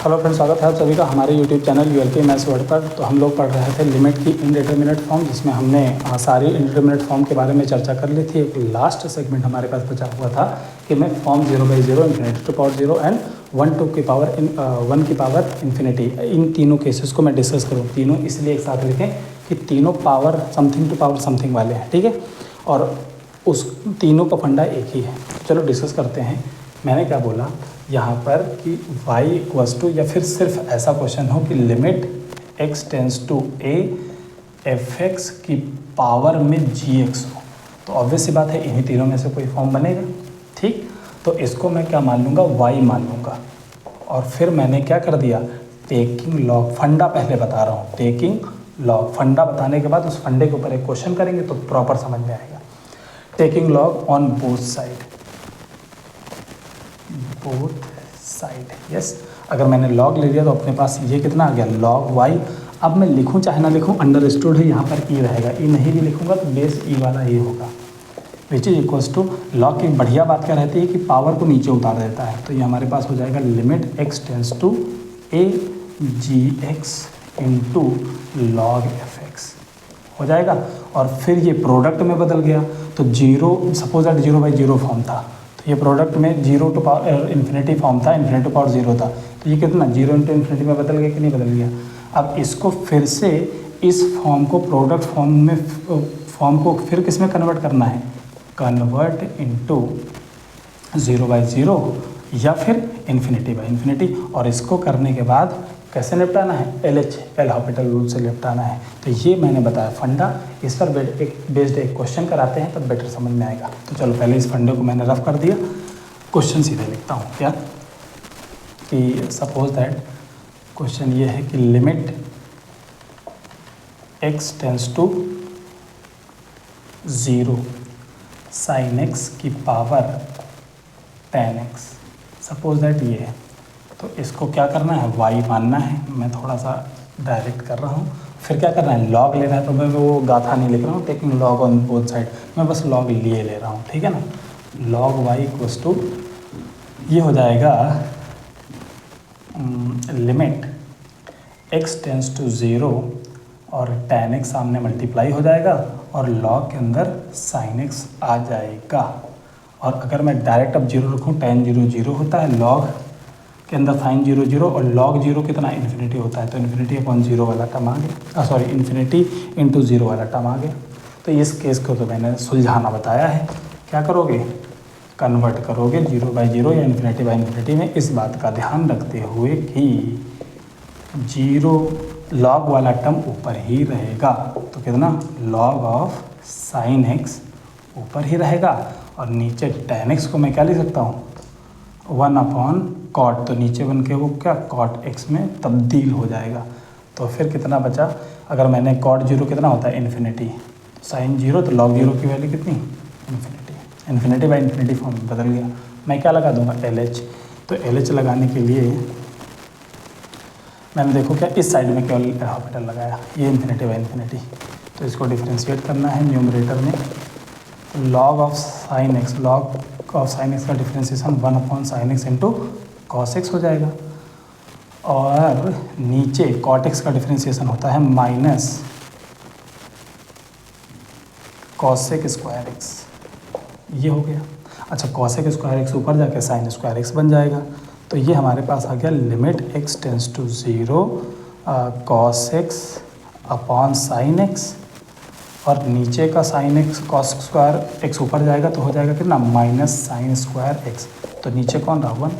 Hello friends, स्वागत है आप सभी का हमारे यूट्यूब चैनल यूएलपी मैथ्स वर्ड पर। तो हम लोग पढ़ रहे थे लिमिट की इनडिटरमिनेट फॉर्म, जिसमें हमने सारी इनडिटरमिनेट फॉर्म के बारे में चर्चा कर ली थी। एक लास्ट सेगमेंट हमारे पास बचा हुआ था कि मैं form 0/0 infinity to power 0 and 1 की पावर इन्फिनिटी, इन तीनों केसेस को मैं डिस्कस करूँ। तीनों इसलिए एक साथ लिखें कि तीनों power something to power something वाले हैं, ठीक है। और उस तीनों का फंडा एक ही है। चलो डिस्कस करते हैं। मैंने क्या बोला यहाँ पर कि y इक्वल्स टू, या फिर सिर्फ ऐसा क्वेश्चन हो कि limit x tends to a f(x) की पावर में gx हो, तो ऑब्वियस सी बात है इन्हीं तीनों में से कोई फॉर्म बनेगा, ठीक। तो इसको मैं क्या मान लूँगा, y मान लूँगा। और फिर मैंने क्या कर दिया, टेकिंग लॉग, फंडा पहले बता रहा हूँ, टेकिंग लॉग, फंडा बताने के बाद उस फंडे के ऊपर एक क्वेश्चन करेंगे तो प्रॉपर समझ में आएगा। Taking log on both side, yes. अगर मैंने लॉग ले लिया तो अपने पास ये कितना आ गया, log y। अब मैं लिखूं चाहे ना लिखूं, अंडरस्टूड है, यहाँ पर e रहेगा। e नहीं भी लिखूंगा तो बेस e वाला ही होगा, which is equals to log की बढ़िया बात क्या रहती है कि पावर को नीचे उतार देता है। तो ये हमारे पास हो जाएगा limit x tends to a gx into log fx हो जाएगा। और फिर ये प्रोडक्ट में बदल गया तो 0, सपोज दैट 0/0 फॉर्म था, तो ये प्रोडक्ट में 0 टू पावर इन्फिनिटी फॉर्म था, इन्फिनिटी टू पावर 0 था, तो ये कितना 0 इंटू इन्फिनिटी में बदल गया कि नहीं बदल गया। अब इसको फिर से इस फॉर्म को प्रोडक्ट फॉर्म को फिर किस में कन्वर्ट करना है, कन्वर्ट इनटू 0/0 या फिर इन्फिनिटी। और इसको करने के बाद कैसे निपटाना है, एल हॉपिटल रूल से निपटाना है। तो ये मैंने बताया फंडा, इस पर बेस्ड एक क्वेश्चन कराते हैं तब बेटर समझ में आएगा। तो चलो पहले इस फंडे को मैंने रफ कर दिया, क्वेश्चन सीधे लिखता हूँ। क्या कि सपोज दैट क्वेश्चन ये है कि limit x tends to 0 sin x की power tan x, suppose that ये है। तो इसको क्या करना है, y मानना है। मैं थोड़ा सा डायरेक्ट कर रहा हूँ। फिर क्या करना है, लॉग लेना है। तो मैं वो गाथा नहीं लिख रहा हूँ, taking log on both side, मैं बस लॉग ले रहा हूँ, ठीक है ना। लॉग y इक्वल्स टू, ये हो जाएगा लिमिट x टेंस टू 0 और tan x सामने मल्टीप्लाई हो जाएगा और लॉग के अंदर sin x आ जाएगा। और अगर मैं डायरेक्ट अब 0 रखूँ, tan 0 0 होता है, लॉग के अंदर sin 0 0 और log 0 कितना इन्फिनिटी होता है, तो इन्फिनिटी अपॉन 0 वाला टर्म आ गया, सॉरी इन्फिनिटी इंटू 0 वाला टर्म आ गया। तो इस केस को तो मैंने सुलझाना बताया है। क्या करोगे, कन्वर्ट करोगे 0/0 या इन्फिनिटी में, इस बात का ध्यान रखते हुए कि 0 log वाला टर्म ऊपर ही रहेगा। तो कितना, log ऑफ sin x ऊपर ही रहेगा और नीचे tan x को मैं क्या लिख सकता हूँ, 1/cot, तो नीचे बन के वो क्या cot x में तब्दील हो जाएगा। तो फिर कितना बचा, अगर मैंने cot 0 कितना होता है इन्फिनिटी, sin 0, तो log 0 की वैल्यू कितनी, इन्फिनिटी फॉर्म में बदल गया। मैं क्या लगा दूंगा, LH। तो LH लगाने के लिए मैंने देखो क्या इस साइड में केवल हॉपिटल लगाया, ये इन्फिनिटी। तो इसको डिफ्रेंशिएट करना है न्यूमरेटर में, log ऑफ sin x का differentiation 1/sin x into cos x हो जाएगा। और नीचे cot x का डिफ्रेंशिएशन होता है माइनस cosec स्क्वायर x, ये हो गया। अच्छा, cosec स्क्वायर x ऊपर जाके sin स्क्वायर x बन जाएगा। तो ये हमारे पास आ गया limit x tends to 0 cos x upon sin x, और नीचे का sin x cos square x ऊपर जाएगा तो हो जाएगा कितना, माइनस sin स्क्वायर x। तो नीचे कौन रहा, 1,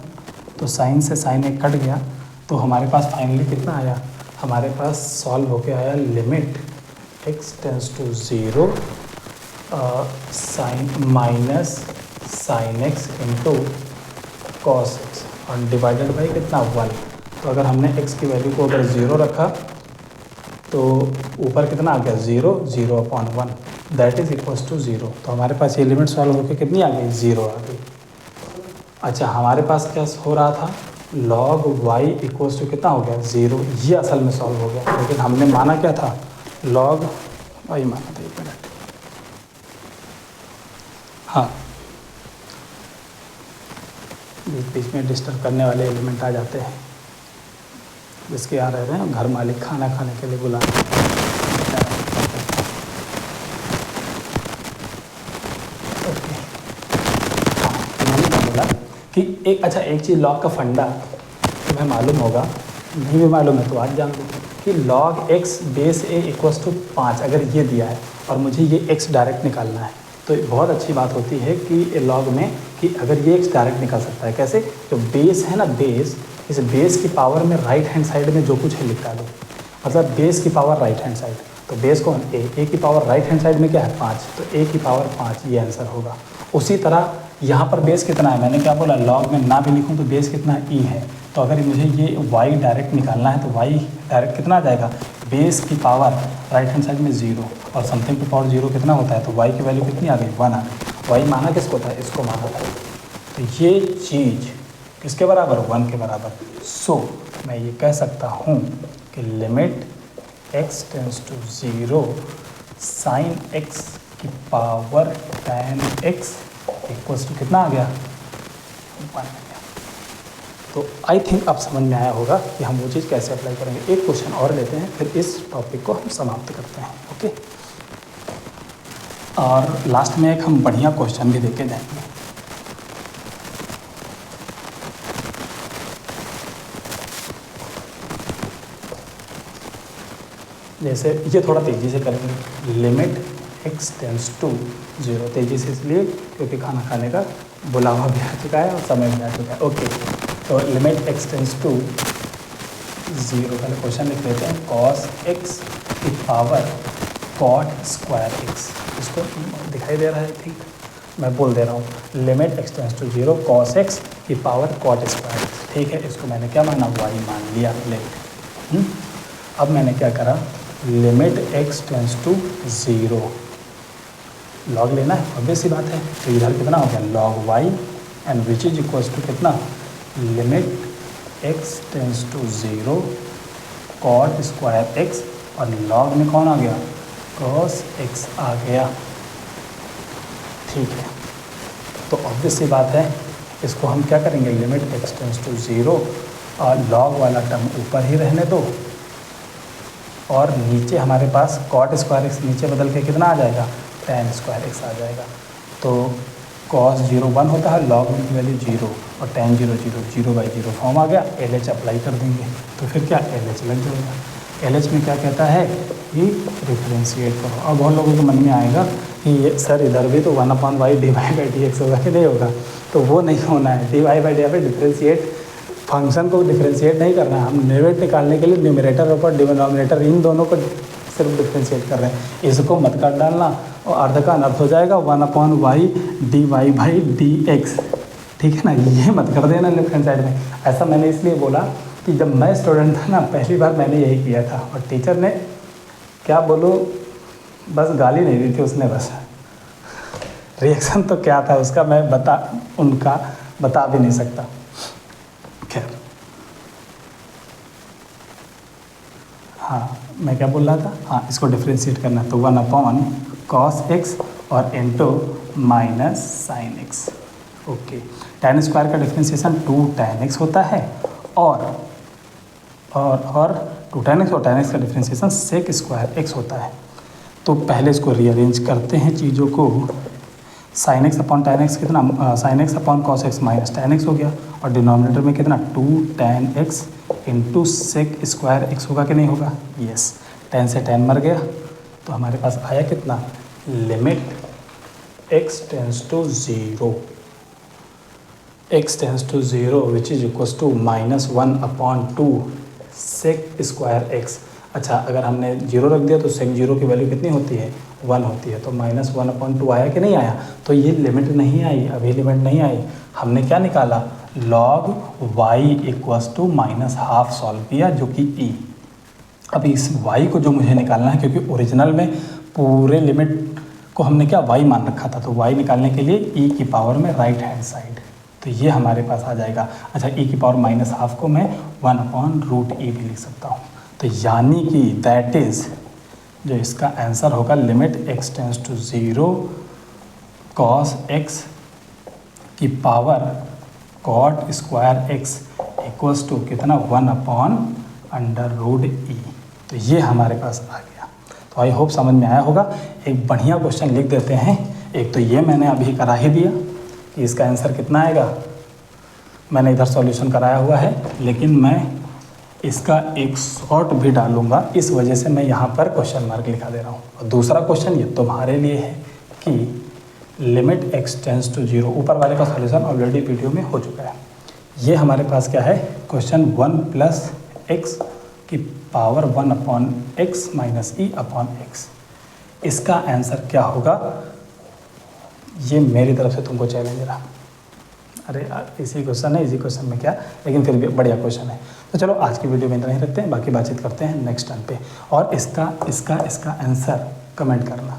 तो sin से sin एक कट गया। तो हमारे पास फाइनली कितना आया, हमारे पास सॉल्व होके आया limit x tends to 0 minus sin x into cos x और डिवाइडेड बाई कितना, 1। तो अगर हमने x की वैल्यू को अगर 0 रखा तो ऊपर कितना आ गया, 0/1, दैट इज इक्वल्स टू 0। तो हमारे पास ये लिमिट सॉल्व होकर कितनी आ गई, 0 आ गई। अच्छा, हमारे पास क्या हो रहा था, log y इक्वल्स टू कितना हो गया, 0। ये असल में सॉल्व हो गया, लेकिन हमने माना क्या था, log y माना था। 1 मिनट, हाँ, बीच बीच में डिस्टर्ब करने वाले एलिमेंट आ जाते हैं। जिसके यहाँ रह रहे हैं घर मालिक खाना खाने के लिए बुला रहे हैं। ओके, हाँ मैंने बोला कि एक चीज़ लॉग का फंडा तुम्हें मालूम होगा, नहीं भी मालूम है तो आज जान लो कि log x base a equals to 5 अगर ये दिया है और मुझे ये x डायरेक्ट निकालना है तो बहुत अच्छी बात होती है कि लॉग में कि अगर ये x डायरेक्ट निकल सकता है। कैसे? जो बेस है ना, बेस, इस बेस की पावर में राइट हैंड साइड में जो कुछ है लिखा दो, मतलब बेस की पावर राइट हैंड साइड, तो बेस कौन? a की पावर राइट हैंड साइड में क्या है? 5, तो a की पावर 5 ये आंसर होगा। उसी तरह यहाँ पर बेस कितना है, मैंने क्या बोला, लॉग में ना भी लिखूँ तो बेस कितना है? e है। तो अगर मुझे ये y डायरेक्ट निकालना है तो y डायरेक्ट कितना आ जाएगा? बेस की पावर राइट हैंड साइड में 0 और समथिंग टू पावर 0 कितना होता है? तो y की वैल्यू कितनी आ गई? 1 आ गई। y माना किसको था? इसको माना था। तो ये चीज़ किसके बराबर? 1 के बराबर। सो मैं ये कह सकता हूँ कि limit x tends to 0 sine x की power tan x equals to कितना आ गया? 1 आ गया। तो आई थिंक अब समझ में आया होगा कि हम वो चीज़ कैसे अप्लाई करेंगे। एक क्वेश्चन और लेते हैं, फिर इस टॉपिक को हम समाप्त करते हैं। ओके, और लास्ट में एक हम बढ़िया क्वेश्चन भी देके जाएंगे। जैसे ये थोड़ा तेज़ी से करेंगे। लिमिट x टेंस टू 0, तेज़ी से इसलिए क्योंकि खाना खाने का बुलावा भी आ चुका है और समय भी आ चुका है। ओके, तो लिमिट x टेंस टू 0, पहले क्वेश्चन लिख लेते हैं। cos x की पावर cot स्क्वायर x, इसको दिखाई दे रहा है? ठीक, मैं बोल दे रहा हूँ। Limit x tends to 0 cos x की पावर cot स्क्वायर x, ठीक है। इसको मैंने क्या माना? y मान लिया लिमिट। अब मैंने क्या करा? Limit x tends to 0, log लेना है, ऑब्वियस सी बात है। तो इधर कितना हो गया? log y and which is equals to कितना? Limit x tends to 0 cot square x, और log में कौन आ गया? cos x आ गया। ठीक है, तो ऑब्वियस सी बात है, इसको हम क्या करेंगे? लिमिट x टेंस टू 0 और log वाला टर्म ऊपर ही रहने दो, और नीचे हमारे पास cot स्क्वायर x नीचे बदल के कितना आ जाएगा? tan स्क्वायर x आ जाएगा। तो cos 0 1 होता है, log की वैल्यू 0 और tan 0 0/0 फॉर्म आ गया। LH अप्लाई कर देंगे तो फिर क्या? LH लग जाएगा। LH में क्या कहता है कि डिफ्रेंशिएट करो। और बहुत लोगों के मन में आएगा कि ये सर इधर भी तो 1/y dy/dx होगा कि नहीं होगा? तो वो नहीं होना है। dy/dy डिफ्रेंशिएट, फंक्शन को डिफ्रेंशिएट नहीं करना है, हम लिमिट निकालने के लिए न्यूमरेटर और डिनोमिनेटर इन दोनों को सिर्फ डिफ्रेंशिएट कर रहे हैं। इसको मत कर डालना और अर्ध का अनर्थ हो जाएगा 1/y dy/dx, ठीक है ना? ये मत कर देना लेफ्ट हैंड साइड में। ऐसा मैंने इसलिए बोला कि जब मैं स्टूडेंट था ना, पहली बार मैंने यही किया था और टीचर ने क्या बोलो, बस गाली नहीं दी थी उसने, बस रिएक्शन तो क्या था उसका मैं बता भी नहीं सकता। खैर, हाँ मैं क्या बोल रहा था? हाँ, इसको डिफ्रेंशिएट करना, तो 1/cos x और into minus sine x। Okay, tan square का डिफ्रेंशिएशन 2 tan x होता है, और 2 tan x और tan x का डिफ्रेंशिएशन sec स्क्वायर x होता है। तो पहले इसको रीअरेंज करते हैं चीज़ों को। Sine x upon tan x कितना? Sine x upon cos x minus tan x हो गया, और डिनोमिनेटर में कितना? 2 tan x into sec square x होगा कि नहीं होगा? यस, tan से tan मर गया, तो हमारे पास आया कितना? Limit x tends to 0, x tends to 0 which is equals to -1/2 sec square x। अच्छा, अगर हमने 0 रख दिया तो सेक 0 की वैल्यू कितनी होती है? 1 होती है, तो -1/2 आया कि नहीं आया? तो ये लिमिट नहीं आई, अभी लिमिट नहीं आई। हमने क्या निकाला? log y equals to -½ solve किया, जो कि e। अब इस y को जो मुझे निकालना है, क्योंकि ओरिजिनल में पूरे लिमिट को हमने क्या y मान रखा था, तो y निकालने के लिए e की पावर में राइट हैंड साइड, तो ये हमारे पास आ जाएगा। अच्छा, e की पावर -½ को मैं 1/√e भी लिख सकता हूँ। तो यानी कि दैट इज़ जो इसका आंसर होगा limit x tends to 0 cos x की power cot square x equals to कितना? 1/√e अंडर रूट ई। तो ये हमारे पास आ गया। तो आई होप समझ में आया होगा। एक बढ़िया क्वेश्चन लिख देते हैं। एक तो ये मैंने अभी करा ही दिया कि इसका आंसर कितना आएगा, मैंने इधर सॉल्यूशन कराया हुआ है, लेकिन मैं इसका एक शॉर्ट भी डालूंगा, इस वजह से मैं यहाँ पर क्वेश्चन मार्क लिखा दे रहा हूँ। और दूसरा क्वेश्चन ये तुम्हारे लिए है कि लिमिट x टेंड्स टू 0, ऊपर वाले का सॉल्यूशन ऑलरेडी वीडियो में हो चुका है। ये हमारे पास क्या है, क्वेश्चन 1 + x की पावर 1/x - e/x। इसका आंसर क्या होगा, ये मेरी तरफ से तुमको चैलेंज रहा। अरे यार इसी क्वेश्चन है, इसी क्वेश्चन में क्या, लेकिन फिर भी बढ़िया क्वेश्चन है। तो चलो आज की वीडियो में इतना ही रखते हैं, बाकी बातचीत करते हैं नेक्स्ट टाइम पे। और इसका आंसर कमेंट करना।